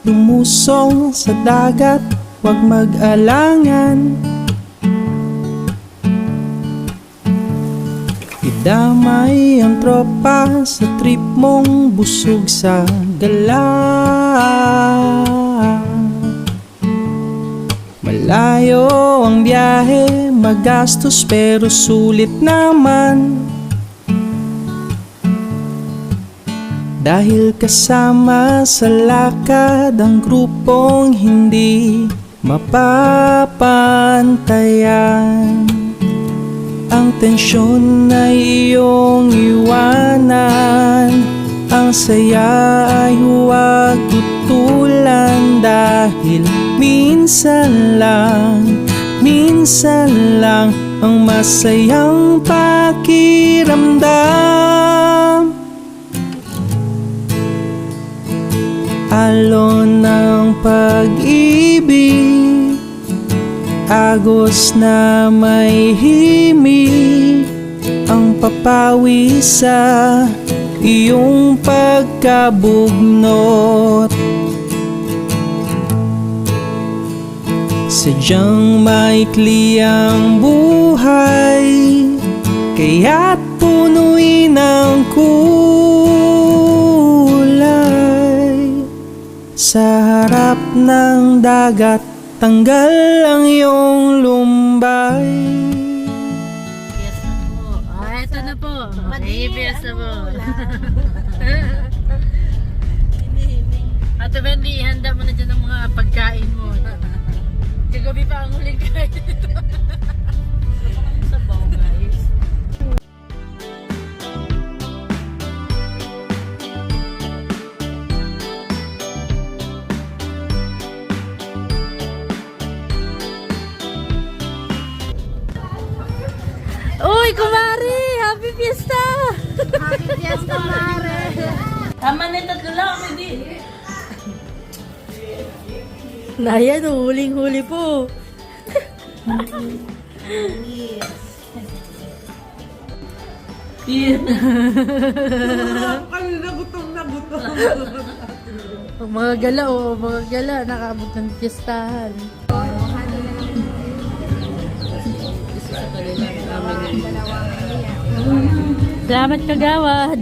lumusong sa dagat, huwag mag-alangan. Idamay ang tropa sa trip mong busog sa gala. Malayo ang biyahe, magastos pero sulit naman. Dahil kasama sa lakad ang grupong hindi mapapantayan. Ang tensyon ay iyong iwanan, ang saya ay huwag tutulan. Dahil minsan lang ang masayang pakiramdam. Alon ng pag-ibig, agos na may himig, ang papawi sa iyong pagkabugnot. Sadyang maikli ang buhay, kaya't punuin ang kulay. Sa harap ng dagat, tanggal ang iyong lumbay. Piyesta po. Eto na po. Okay, piyesta po. Ate Bendy, handa mo na dyan ang mga pagkain mo. Kagabi pa ang huling kain. Sabaw, guys. Uy, kumari! Happy Fiesta! Happy Fiesta, Mare! Tama na yung tatlo lang, hindi. Nayan, huling-huli po. Kanina gutom na gutom. Mga gala, oh, mga gala, nakabot ng fiestahan. Salamat kagawad.